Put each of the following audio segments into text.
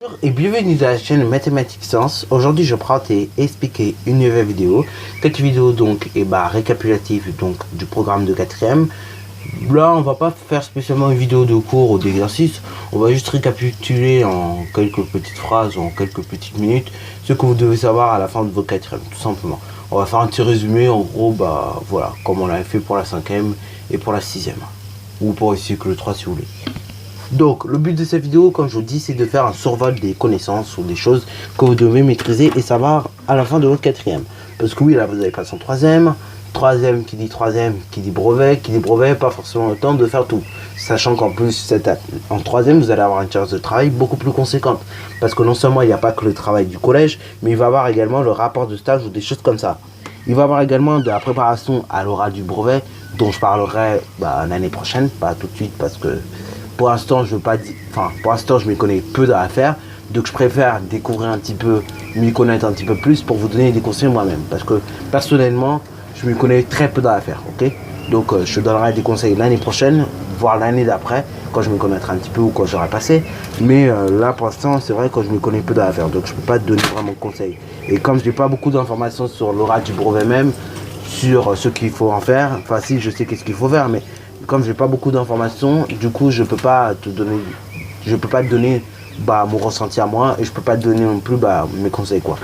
Bonjour et bienvenue dans la chaîne Mathématiques Science. Aujourd'hui je prends et expliquer une nouvelle vidéo. Cette vidéo donc est récapitulative donc du programme de 4e. Là on va pas faire spécialement une vidéo de cours ou d'exercice. On va juste récapituler en quelques petites phrases ou en quelques petites minutes ce que vous devez savoir à la fin de votre 4e tout simplement. On va faire un petit résumé en gros voilà comme on l'avait fait pour la 5e et pour la 6e. Ou pour le cycle 3 si vous voulez. Donc le but de cette vidéo, comme je vous dis, c'est de faire un survol des connaissances ou des choses que vous devez maîtriser et savoir à la fin de votre 4e. Parce que oui, là vous avez passé en 3e, qui dit brevet, pas forcément le temps de faire tout. Sachant qu'en plus, en 3e, vous allez avoir une charge de travail beaucoup plus conséquente. Parce que non seulement il n'y a pas que le travail du collège, mais il va y avoir également le rapport de stage ou des choses comme ça. Il va y avoir également de la préparation à l'oral du brevet, dont je parlerai l'année prochaine, pas tout de suite parce que pour l'instant je m'y connais peu d'affaires, donc je préfère découvrir un petit peu, m'y connaître un petit peu plus pour vous donner des conseils moi-même, parce que personnellement je m'y connais très peu d'affaires, ok. Donc je te donnerai des conseils l'année prochaine, voire l'année d'après, quand je me connaîtrai un petit peu ou quand j'aurai passé, mais là pour l'instant c'est vrai que je me connais peu d'affaires, donc je peux pas te donner vraiment de conseils. Et comme je n'ai pas beaucoup d'informations sur l'oral du brevet même, sur ce qu'il faut en faire, enfin si je sais qu'est-ce qu'il faut faire, mais comme j'ai pas beaucoup d'informations, du coup je peux pas te donner mon ressenti à moi, et je peux pas te donner non plus mes conseils quoi.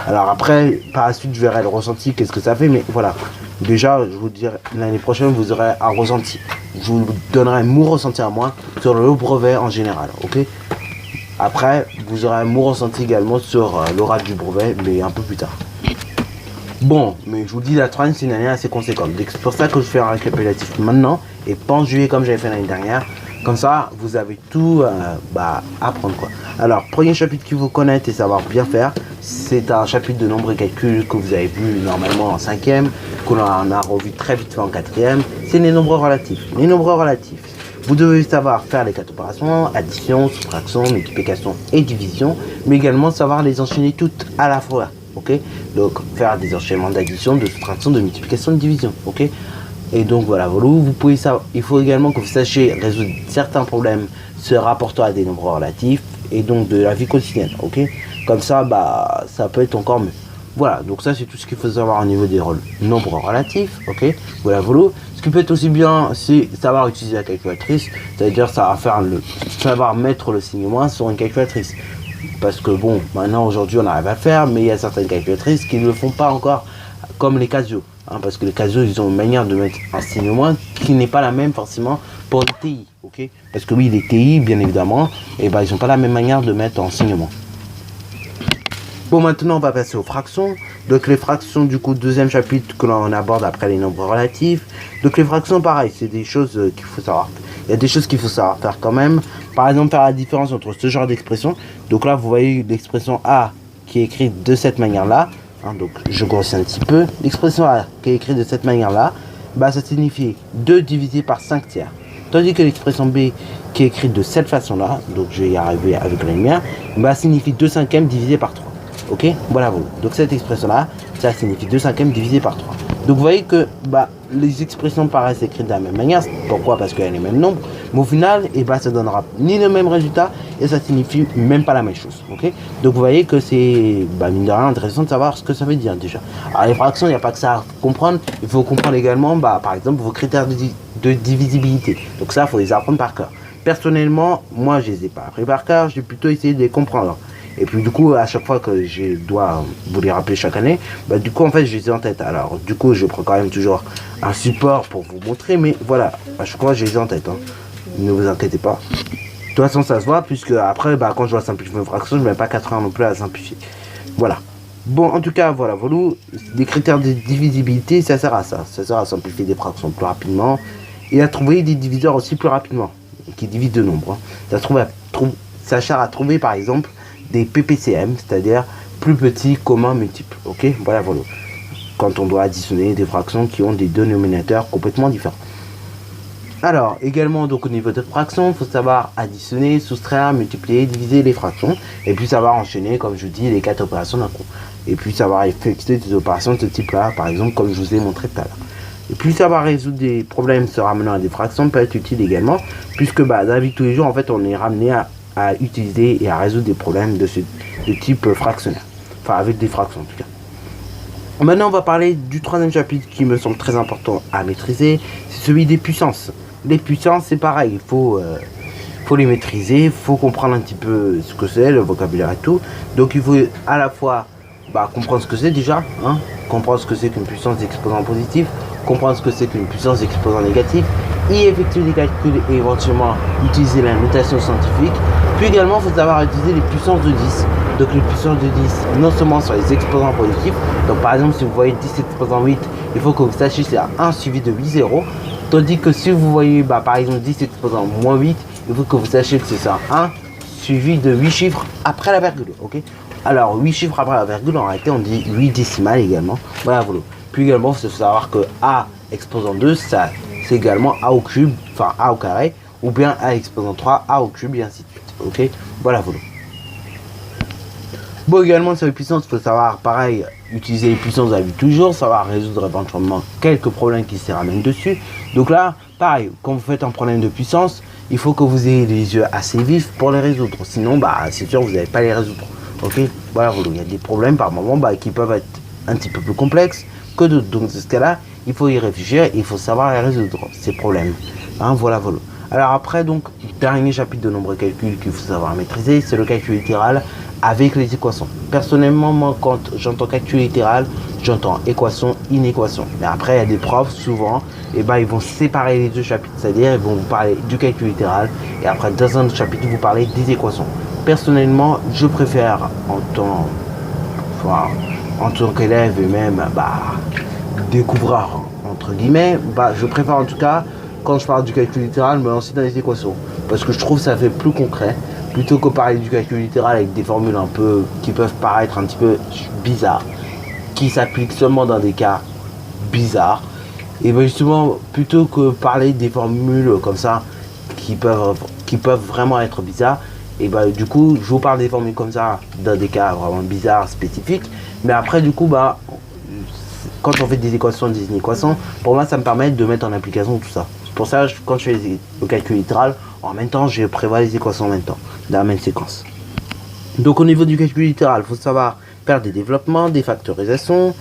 Alors après par la suite je verrai le ressenti, qu'est-ce que ça fait, mais voilà, déjà je vous dirai l'année prochaine vous aurez un ressenti, je vous donnerai mon ressenti à moi sur le brevet en général, ok. Après vous aurez mon ressenti également sur l'oral du brevet, mais un peu plus tard. Bon, mais je vous dis, la 3e c'est une année assez conséquente, donc c'est pour ça que je fais un récapitulatif maintenant et pas en juillet comme j'avais fait l'année dernière. Comme ça vous avez tout à apprendre quoi. Alors premier chapitre qu'il faut connaître et savoir bien faire, c'est un chapitre de nombres et calculs que vous avez vu normalement en 5e, qu'on a revu très vite fait en 4e. C'est les nombres relatifs. Les nombres relatifs, vous devez savoir faire les 4 opérations, addition, soustraction, multiplication et division, mais également savoir les enchaîner toutes à la fois. Ok, donc faire des enchaînements d'addition, de soustraction, de multiplication, de division. Ok, et donc voilà, vous pouvez savoir. Il faut également que vous sachiez résoudre certains problèmes se rapportant à des nombres relatifs et donc de la vie quotidienne. Ok, comme ça ça peut être encore mieux. Voilà, donc ça c'est tout ce qu'il faut savoir au niveau des nombres relatifs. Ok, voilà. Ce qui peut être aussi bien, c'est savoir utiliser la calculatrice, c'est-à-dire savoir mettre le signe moins sur une calculatrice. Parce que bon, maintenant aujourd'hui on arrive à le faire, mais il y a certaines calculatrices qui ne le font pas encore, comme les Casio, parce que les Casio ils ont une manière de mettre un signe moins qui n'est pas la même forcément pour les TI, ok. Parce que oui, les TI bien évidemment, ils n'ont pas la même manière de mettre en signe moins. Bon, maintenant on va passer aux fractions. Donc les fractions, du coup, deuxième chapitre que l'on aborde après les nombres relatifs. Donc les fractions, pareil, c'est des choses qu'il faut savoir. Il y a des choses qu'il faut savoir faire quand même. Par exemple, faire la différence entre ce genre d'expression. Donc là, vous voyez l'expression A qui est écrite de cette manière-là. Donc je grossis un petit peu. L'expression A qui est écrite de cette manière-là, ça signifie 2 divisé par 5 tiers. Tandis que l'expression B qui est écrite de cette façon-là, donc je vais y arriver avec la lumière, signifie 2/5 divisé par 3. Ok, voilà. Donc cette expression-là, ça signifie 2/5 divisé par 3. Donc vous voyez que les expressions paraissent écrites de la même manière. Pourquoi? Parce qu'il y a les mêmes nombres. Mais au final, ça donnera ni le même résultat et ça signifie même pas la même chose. Ok. Donc vous voyez que c'est mine de rien intéressant de savoir ce que ça veut dire déjà. Alors les fractions, il n'y a pas que ça à comprendre. Il faut comprendre également par exemple vos critères de divisibilité. Donc ça, il faut les apprendre par cœur. Personnellement, moi je les ai pas appris par cœur, j'ai plutôt essayé de les comprendre. Et puis du coup, à chaque fois que je dois vous les rappeler chaque année, du coup en fait je les ai en tête. Alors du coup je prends quand même toujours un support pour vous montrer, mais voilà, à chaque fois je les ai en tête. Ne vous inquiétez pas. De toute façon ça se voit, puisque après quand je dois simplifier mes fractions, je ne mets pas 4 heures non plus à simplifier. Voilà. Bon, en tout cas, voilà, des critères de divisibilité, ça sert à ça. Ça sert à simplifier des fractions plus rapidement et à trouver des diviseurs aussi plus rapidement, qui divisent de nombres. Ça sert à trouver par exemple des PPCM, c'est-à-dire plus petits communs multiples. Ok, voilà. Quand on doit additionner des fractions qui ont des dénominateurs complètement différents. Alors, également, donc au niveau de fractions, il faut savoir additionner, soustraire, multiplier, diviser les fractions. Et puis savoir enchaîner, comme je dis, les 4 opérations d'un coup. Et puis savoir effectuer des opérations de ce type-là, par exemple, comme je vous ai montré tout à l'heure. Et puis savoir résoudre des problèmes se ramenant à des fractions peut être utile également, puisque dans la vie de tous les jours, en fait, on est ramené à à utiliser et à résoudre des problèmes de type fractionnaire. Enfin, avec des fractions en tout cas. Maintenant, on va parler du troisième chapitre qui me semble très important à maîtriser, c'est celui des puissances. Les puissances, c'est pareil, il faut les maîtriser, il faut comprendre un petit peu ce que c'est, le vocabulaire et tout. Donc, il faut à la fois comprendre ce que c'est déjà, comprendre ce que c'est qu'une puissance d'exposant positif, comprendre ce que c'est qu'une puissance d'exposant négatif, y effectuer des calculs et éventuellement utiliser la notation scientifique. Puis également, il faut savoir utiliser les puissances de 10. Donc les puissances de 10, non seulement sur les exposants positifs, donc par exemple si vous voyez 10 exposant 8, il faut que vous sachiez c'est 1 suivi de 8 zéros. Tandis que si vous voyez par exemple 10 exposant moins 8, il faut que vous sachiez que c'est ça 1 suivi de 8 chiffres après la virgule. Ok. Alors 8 chiffres après la virgule, en réalité on dit 8 décimales également. Voilà, voilà. Puis également, il faut savoir que A exposant 2, ça c'est également A au cube, enfin A au carré, ou bien A exposant 3, A au cube, et ainsi de suite. Ok, voilà, voilà. Bon, également sur les puissances, il faut savoir, pareil, utiliser les puissances à vue toujours, savoir résoudre éventuellement quelques problèmes qui se ramènent dessus. Donc là, pareil, quand vous faites un problème de puissance, il faut que vous ayez les yeux assez vifs pour les résoudre. Sinon, c'est sûr, vous n'allez pas les résoudre. Ok, voilà, voilà. Il y a des problèmes par moment qui peuvent être un petit peu plus complexes que d'autres. Donc, dans ce cas-là, il faut y réfléchir et il faut savoir les résoudre, ces problèmes. Voilà, voilà. Alors après, donc, dernier chapitre de nombreux calculs qu'il faut savoir maîtriser, c'est le calcul littéral avec les équations. Personnellement, moi, quand j'entends calcul littéral, j'entends équation, inéquation. Mais après, il y a des profs, souvent, ils vont séparer les deux chapitres, c'est-à-dire ils vont vous parler du calcul littéral et après, dans un autre chapitre, vous parlez des équations. Personnellement, je préfère en tant qu'élève et même découvreur, entre guillemets, je préfère en tout cas, quand je parle du calcul littéral, me lancer dans les équations. Parce que je trouve que ça fait plus concret, plutôt que parler du calcul littéral avec des formules un peu qui peuvent paraître un petit peu bizarres, qui s'appliquent seulement dans des cas bizarres. Et justement, plutôt que parler des formules comme ça, qui peuvent vraiment être bizarres, et du coup, je vous parle des formules comme ça, dans des cas vraiment bizarres, spécifiques. Mais après, du coup, quand on fait des équations, des inéquations, pour moi, ça me permet de mettre en application tout ça. C'est pour ça, quand je fais le calcul littéral, en même temps, je prévois les équations en même temps, dans la même séquence. Donc, au niveau du calcul littéral, il faut savoir faire des développements, des factorisations,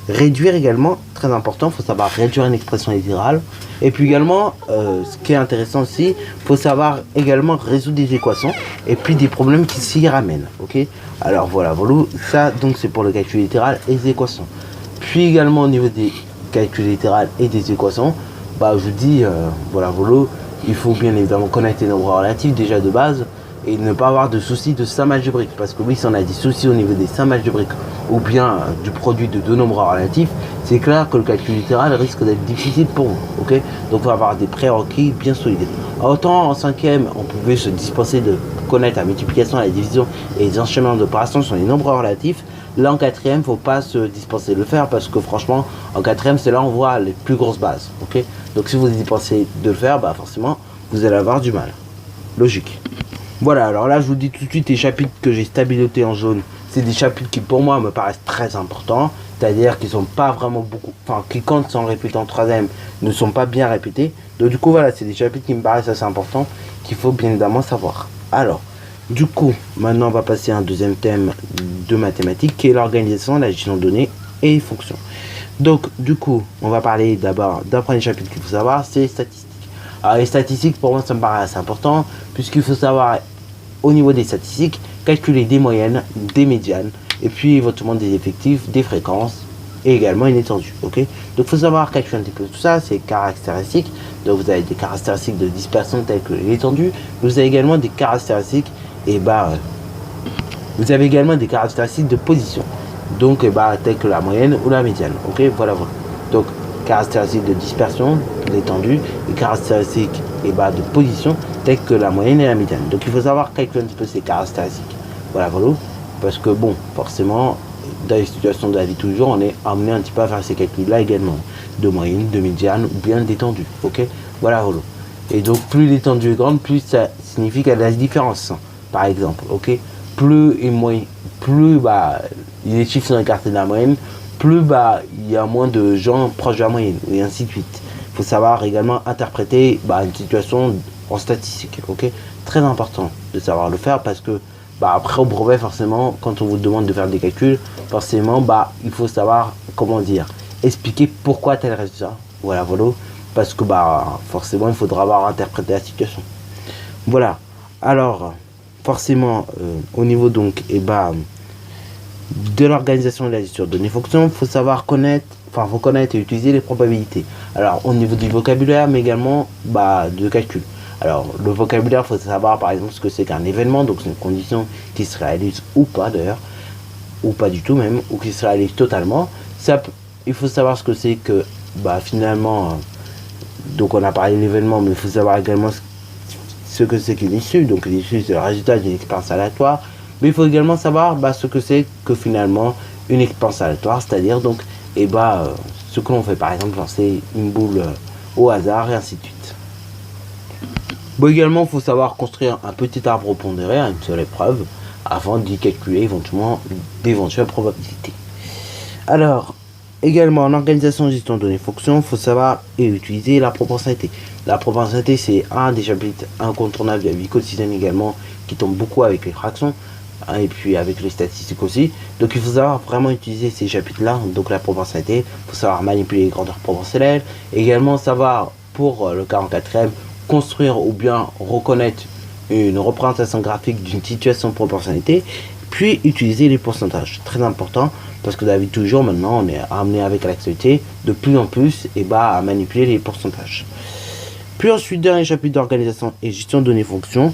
réduire également, très important, il faut savoir réduire une expression littérale. Et puis également, ce qui est intéressant aussi, il faut savoir également résoudre des équations et puis des problèmes qui s'y ramènent. Ok. Alors voilà, ça donc c'est pour le calcul littéral et les équations. Puis également au niveau des calculs littérales et des équations, je dis, il faut bien évidemment connaître les nombres relatifs déjà de base et ne pas avoir de soucis de somme algébrique. Parce que oui, si on a des soucis au niveau des sommes algébriques ou bien du produit de deux nombres relatifs, c'est clair que le calcul littéral risque d'être difficile pour vous. Ok. Donc il faut avoir des prérequis bien solides. Autant en cinquième, on pouvait se dispenser de connaître la multiplication, la division et les enchaînements d'opérations sur les nombres relatifs. Là en quatrième, il ne faut pas se dispenser de le faire parce que franchement, en quatrième, c'est là où on voit les plus grosses bases. Ok. Donc si vous dispensez de le faire, forcément, vous allez avoir du mal. Logique. Voilà, alors là, je vous dis tout de suite, les chapitres que j'ai stabilisés en jaune, c'est des chapitres qui, pour moi, me paraissent très importants. C'est-à-dire qu'ils sont pas vraiment beaucoup... Enfin, qui, quand ils sont répétés en troisième, ne sont pas bien répétés. Donc, du coup, voilà, c'est des chapitres qui me paraissent assez importants, qu'il faut bien évidemment savoir. Alors, du coup, maintenant, on va passer à un deuxième thème de mathématiques, qui est l'organisation, la gestion de données et les fonctions. Donc, du coup, on va parler d'abord d'un premier chapitre qu'il faut savoir, c'est les statistiques. Alors, les statistiques, pour moi, ça me paraît assez important, puisqu'il faut savoir, au niveau des statistiques, calculer des moyennes, des médianes, et puis éventuellement des effectifs, des fréquences, et également une étendue. Ok. Donc, il faut savoir calculer un petit peu tout ça, c'est caractéristiques. Donc, vous avez des caractéristiques de dispersion telles que l'étendue. Vous avez également des caractéristiques, vous avez également des caractéristiques de position. Donc, telles que la moyenne ou la médiane. Ok, voilà. Donc, caractéristiques de dispersion, l'étendue, et caractéristiques de position, telles que la moyenne et la médiane. Donc, il faut savoir calculer un petit peu ces caractéristiques. Voilà. Parce que, bon, forcément, dans les situations de la vie de tous les jours, on est amené un petit peu à faire ces calculs-là également. De moyenne, de médiane ou bien d'étendue. Ok, voilà. Et donc, plus l'étendue est grande, plus ça signifie qu'il y a de la différence. Par exemple, ok. Plus les chiffres sont écartés de la moyenne, plus il y a moins de gens proches de la moyenne, et ainsi de suite. Il faut savoir également interpréter une situation en statistique, ok. Très important. de savoir le faire parce que après au brevet, forcément, quand on vous demande de faire des calculs, forcément, il faut savoir, comment dire, expliquer pourquoi tel résultat. Voilà. Parce que forcément, il faudra avoir interprété la situation. Voilà. Alors, forcément, au niveau donc, de l'organisation de la gestion de données fonctions, il faut savoir connaître et utiliser les probabilités. Alors, au niveau du vocabulaire, mais également de calcul. Alors, le vocabulaire, il faut savoir par exemple ce que c'est qu'un événement, donc c'est une condition qui se réalise ou pas d'ailleurs, ou pas du tout même, ou qui se réalise totalement. Il faut savoir ce que c'est que, finalement, donc on a parlé de l'événement, mais il faut savoir également ce que c'est qu'une issue. Donc l'issue, c'est le résultat d'une expérience aléatoire. Mais il faut également savoir ce que c'est que finalement une expérience aléatoire, c'est-à-dire donc, ce que l'on fait, par exemple, lancer une boule au hasard et ainsi de suite. Également, il faut savoir construire un petit arbre pondéré à une seule épreuve afin d'y calculer éventuellement d'éventuelles probabilités. Alors, également en organisation et gestion de données fonctions, il faut savoir et utiliser la proportionnalité. La proportionnalité, c'est un des chapitres incontournables de la vie quotidienne également, qui tombe beaucoup avec les fractions et puis avec les statistiques aussi. Donc il faut savoir vraiment utiliser ces chapitres-là, donc la proportionnalité. Il faut savoir manipuler les grandeurs proportionnelles. Également savoir, pour le cas en quatrième, construire ou bien reconnaître une représentation graphique d'une situation de proportionnalité, puis utiliser les pourcentages. Très important, parce que David, toujours maintenant, on est amené avec l'actualité de plus en plus à manipuler les pourcentages. Puis ensuite, dernier chapitre d'organisation et gestion de données fonctions,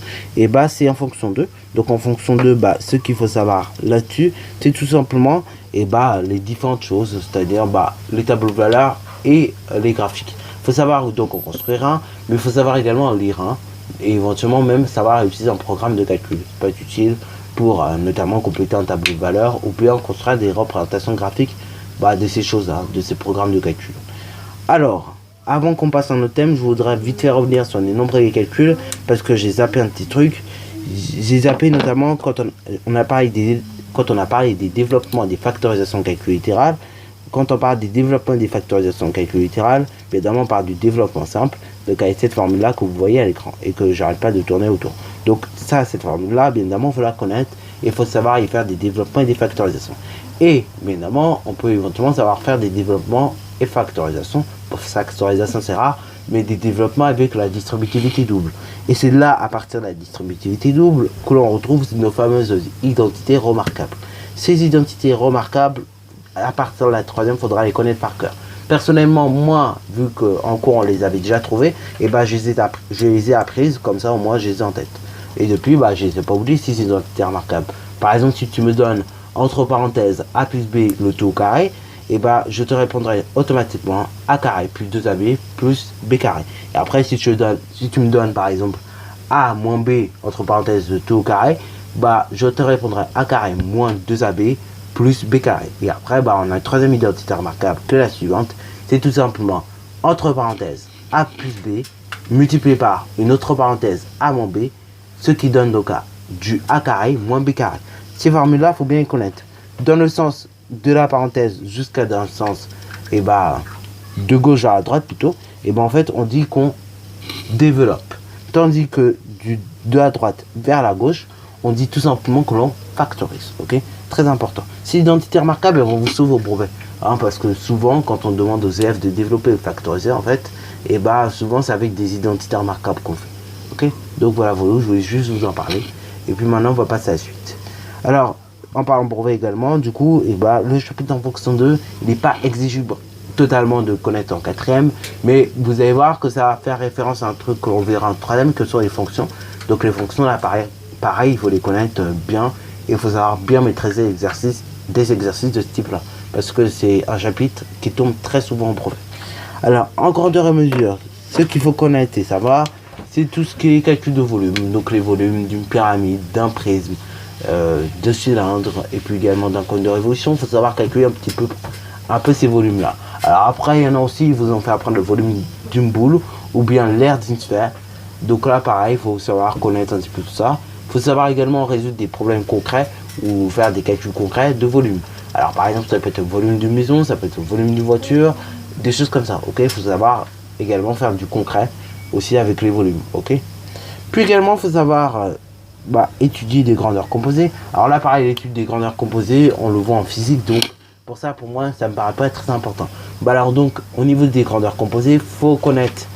c'est en fonction 2. Donc en fonction 2, ce qu'il faut savoir là-dessus, c'est tout simplement les différentes choses, c'est-à-dire les tableaux de valeurs et les graphiques. Il faut savoir donc en construire un, mais il faut savoir également en lire un, et éventuellement même savoir utiliser un programme de calcul. Ça peut être utile pour notamment compléter un tableau de valeurs ou bien construire des représentations graphiques de ces choses-là, de ces programmes de calcul. Alors, avant qu'on passe à notre thème, je voudrais vite faire revenir sur les nombres et les calculs parce que j'ai zappé un petit truc. J'ai zappé notamment quand on a parlé des développements des factorisations calcul littéral. Quand on parle des développements des factorisations calcul littéral, évidemment on parle du développement simple, donc avec cette formule-là que vous voyez à l'écran et que j'arrête pas de tourner autour. Donc cette formule-là, bien évidemment, il faut la connaître et il faut savoir y faire des développements et des factorisations. Et bien évidemment, on peut éventuellement savoir faire des développements et factorisation. Pour factorisation, c'est rare, mais des développements avec la distributivité double. Et c'est là, à partir de la distributivité double, que l'on retrouve nos fameuses identités remarquables. Ces identités remarquables, à partir de la troisième, il faudra les connaître par cœur. Personnellement, moi, vu qu'en cours on les avait déjà trouvées, je les ai apprises, comme ça au moins je les ai en tête. Et depuis, je ne les ai pas oubliées, ces identités remarquables. Par exemple, si tu me donnes entre parenthèses a plus b le tout au carré, je te répondrai automatiquement a carré plus 2ab plus b carré. Et après, si tu me donnes par exemple a moins b entre parenthèses le tout au carré, je te répondrai a carré moins 2ab plus b carré. Et après, on a une troisième identité remarquable que la suivante. C'est tout simplement entre parenthèses a plus b multiplié par une autre parenthèse a moins b, ce qui donne donc du a carré moins b carré. Ces formules-là, il faut bien les connaître. Dans le sens de la parenthèse jusqu'à dans le sens de gauche à droite plutôt, en fait, on dit qu'on développe. Tandis que de la droite vers la gauche, on dit tout simplement que l'on factorise. Ok, très important. Ces identités remarquables, elles vont vous sauver au brevet. Parce que souvent, quand on demande aux élèves de développer ou factoriser, en fait, souvent, c'est avec des identités remarquables qu'on fait. Ok, donc voilà, je voulais juste vous en parler. Et puis maintenant, on va passer à la suite. Alors, en parlant brevet également, du coup, le chapitre en fonction 2, il n'est pas exigible totalement de connaître en quatrième, mais vous allez voir que ça va faire référence à un truc qu'on verra en troisième, que sont les fonctions. Donc les fonctions, là, pareil, il faut les connaître bien, et il faut savoir bien maîtriser des exercices de ce type-là, parce que c'est un chapitre qui tombe très souvent en brevet. Alors, en grandeur et mesure, ce qu'il faut connaître et savoir, c'est tout ce qui est calcul de volume, donc les volumes d'une pyramide, d'un prisme, de cylindres et puis également d'un cône de révolution. Il faut savoir calculer un peu ces volumes là. Alors après, il y en a aussi, ils vous ont fait apprendre le volume d'une boule ou bien l'air d'une sphère. Donc là pareil, il faut savoir connaître un petit peu tout ça. Il faut savoir également résoudre des problèmes concrets ou faire des calculs concrets de volume. Alors par exemple, ça peut être le volume d'une maison, ça peut être le volume d'une voiture, des choses comme ça. Ok, il faut savoir également faire du concret aussi avec les volumes. Ok, puis également il faut savoir étudier des grandeurs composées. Alors là, pareil, l'étude des grandeurs composées, on le voit en physique, donc pour ça, pour moi, ça me paraît pas être très important. Alors donc, au niveau des grandeurs composées, faut connaître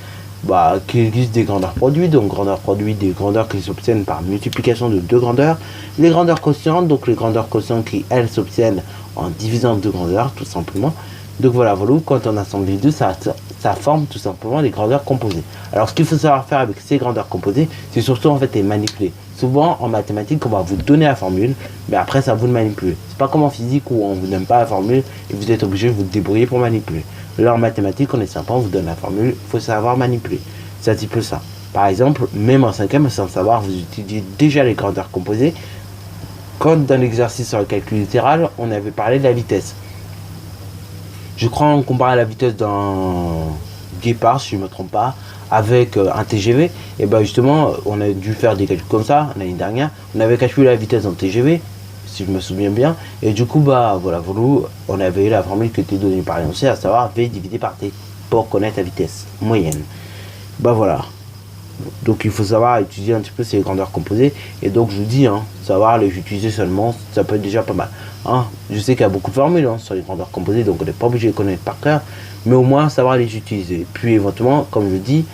qu'il existe des grandeurs produits, donc grandeurs produits, des grandeurs qui s'obtiennent par multiplication de deux grandeurs, les grandeurs quotientes, donc les grandeurs quotientes qui, elles, s'obtiennent en divisant deux grandeurs, tout simplement. Donc voilà, quand on assemble les deux, ça forme tout simplement les grandeurs composées. Alors ce qu'il faut savoir faire avec ces grandeurs composées, c'est surtout en fait les manipuler. Souvent en mathématiques, on va vous donner la formule, mais après c'est à vous de manipuler. C'est pas comme en physique où on vous donne pas la formule et vous êtes obligé de vous débrouiller pour manipuler. Là en mathématiques, on est sympa, on vous donne la formule, il faut savoir manipuler. C'est un petit peu ça. Par exemple, même en 5e, sans savoir, vous utilisez déjà les grandeurs composées. Quand dans l'exercice sur le calcul littéral, on avait parlé de la vitesse. Je crois qu'on comparait la vitesse d'un guépard, si je ne me trompe pas, avec un TGV. Et justement, on a dû faire des calculs comme ça l'année dernière. On avait calculé la vitesse d'un TGV, si je me souviens bien. Et du coup, on avait eu la formule qui était donnée par l'énoncé, à savoir V divisé par T, pour connaître la vitesse moyenne. Voilà. Donc il faut savoir étudier un petit peu ces grandeurs composées. Et donc je vous dis, savoir les utiliser seulement, ça peut être déjà pas mal. Je sais qu'il y a beaucoup de formules sur les grandeurs composées, donc on n'est pas obligé de connaître par cœur, mais au moins savoir les utiliser. Puis éventuellement, comme je dis,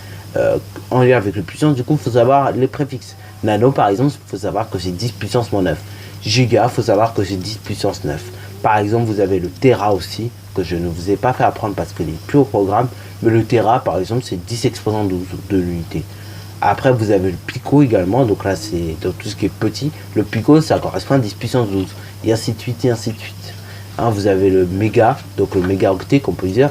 en lien avec les puissances, du coup il faut savoir les préfixes. Nano par exemple, il faut savoir que c'est 10 puissance moins 9. Giga, il faut savoir que c'est 10 puissance 9. Par exemple, vous avez le Tera aussi, que je ne vous ai pas fait apprendre parce qu'il est plus au programme, mais le Tera par exemple c'est 10 exposant 12 de l'unité. Après, vous avez le pico également, donc là c'est dans tout ce qui est petit. Le pico, ça correspond à 10 puissance 12, et ainsi de suite, et ainsi de suite. Vous avez le méga, donc le mégaoctet qu'on peut dire,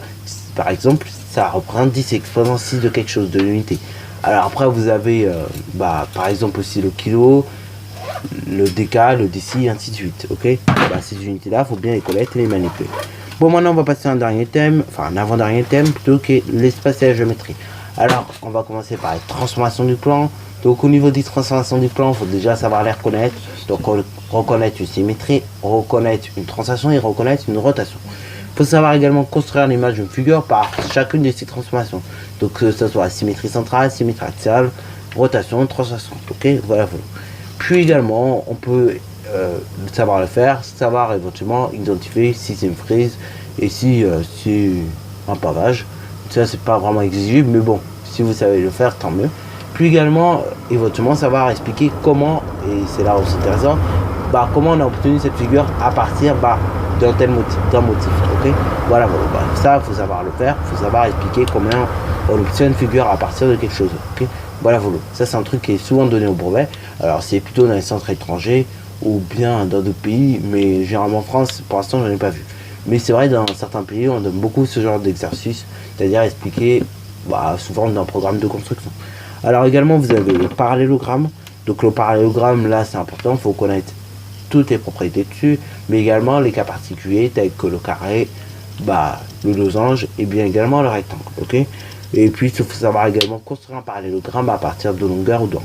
par exemple, ça représente 10 exposant 6 de quelque chose, de l'unité. Alors après, vous avez, par exemple aussi le kilo, le déca, le déci, et ainsi de suite, ok. Ces unités-là, il faut bien les connaître et les manipuler. Bon, maintenant, on va passer à un dernier thème, enfin un avant-dernier thème, plutôt que l'espace et la géométrie. Alors, on va commencer par les transformations du plan. Donc, au niveau des transformations du plan, il faut déjà savoir les reconnaître. Donc, reconnaître une symétrie, reconnaître une translation et reconnaître une rotation. Il faut savoir également construire l'image d'une figure par chacune de ces transformations. Donc, que ce soit symétrie centrale, symétrie axiale, rotation, translation. Ok, voilà. Puis également, on peut savoir le faire, savoir éventuellement identifier si c'est une frise et si c'est un pavage. Ça, c'est pas vraiment exigible, mais bon, si vous savez le faire, tant mieux. Puis également, éventuellement, savoir expliquer comment, et c'est là où c'est intéressant, comment on a obtenu cette figure à partir d'un tel motif, ok. Voilà. Ça, il faut savoir le faire, il faut savoir expliquer comment on obtient une figure à partir de quelque chose, ok. Voilà. Ça, c'est un truc qui est souvent donné au brevet. Alors, c'est plutôt dans les centres étrangers ou bien dans d'autres pays, mais généralement en France, pour l'instant, je n'en ai pas vu. Mais c'est vrai, dans certains pays, on donne beaucoup ce genre d'exercice, c'est-à-dire expliquer souvent dans un programme de construction. Alors également, vous avez le parallélogramme. Donc le parallélogramme, là, c'est important, il faut connaître toutes les propriétés dessus, mais également les cas particuliers, tels que le carré, le losange, et bien également le rectangle, ok. Et puis, il faut savoir également construire un parallélogramme à partir de longueur ou d'angle.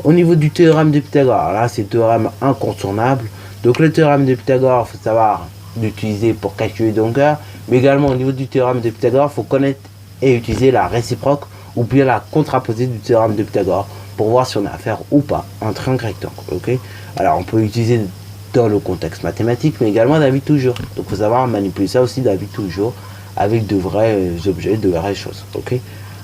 Au niveau du théorème de Pythagore, là, c'est le théorème incontournable. Donc le théorème de Pythagore, il faut savoir l'utiliser pour calculer des longueurs, mais également au niveau du théorème de Pythagore, il faut connaître et utiliser la réciproque ou bien la contraposée du théorème de Pythagore pour voir si on a affaire ou pas à un triangle rectangle, ok. Alors on peut l'utiliser dans le contexte mathématique, mais également dans la vie de tous les jours. Donc il faut savoir manipuler ça aussi dans la vie de tous les jours avec de vrais objets, de vraies choses, ok.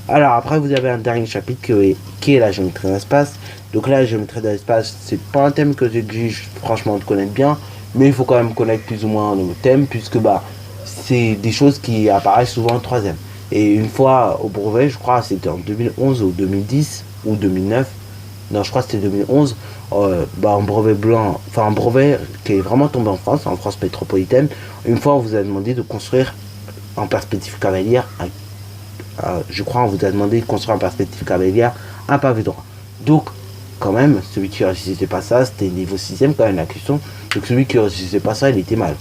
Alors après, vous avez un dernier chapitre qui est la géométrie de l'espace. Donc là, la géométrie de l'espace, c'est pas un thème que j'exige franchement de connaître bien, mais il faut quand même connaître plus ou moins le thème, puisque c'est des choses qui apparaissent souvent en troisième. Et une fois au brevet, je crois c'était en 2011 ou 2010 ou 2009, non, je crois que c'était 2011, un brevet blanc, enfin un brevet qui est vraiment tombé en France métropolitaine. Une fois, on vous a demandé de construire en perspective cavalière je crois on vous a demandé de construire en perspective cavalière un pavé droit. Donc, quand même, celui qui ne réussissait pas ça, c'était niveau 6ème quand même la question. Donc celui qui ne réussissait pas ça, il était mal.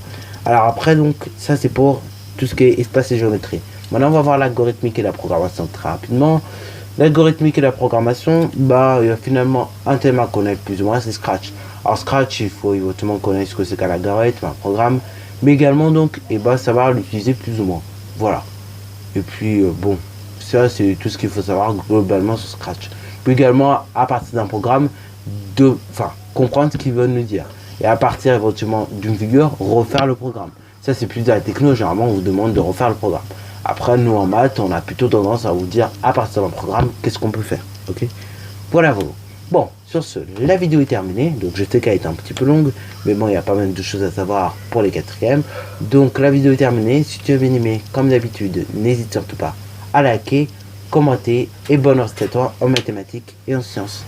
Alors après, donc, ça c'est pour tout ce qui est espace et géométrie. Maintenant, on va voir l'algorithmique et la programmation très rapidement. L'algorithmique et la programmation, il y a finalement un thème à connaître plus ou moins, c'est Scratch. Alors Scratch, il faut éventuellement connaître ce que c'est qu'un algorithme, un programme, mais également donc, savoir l'utiliser plus ou moins. Voilà. Et puis, ça c'est tout ce qu'il faut savoir globalement sur Scratch. Puis également, à partir d'un programme, comprendre ce qu'ils veulent nous dire. Et à partir éventuellement d'une figure, refaire le programme. Ça, c'est plus de la techno. Généralement, on vous demande de refaire le programme. Après, nous, en maths, on a plutôt tendance à vous dire, à partir d'un programme, qu'est-ce qu'on peut faire. Ok. Voilà, vous. Bon, sur ce, la vidéo est terminée. Donc, je sais qu'elle a été un petit peu longue. Mais bon, il y a pas mal de choses à savoir pour les quatrièmes. Donc, la vidéo est terminée. Si tu as bien aimé, comme d'habitude, n'hésite surtout pas à liker, commenter. Et bonne heure à toi en mathématiques et en sciences.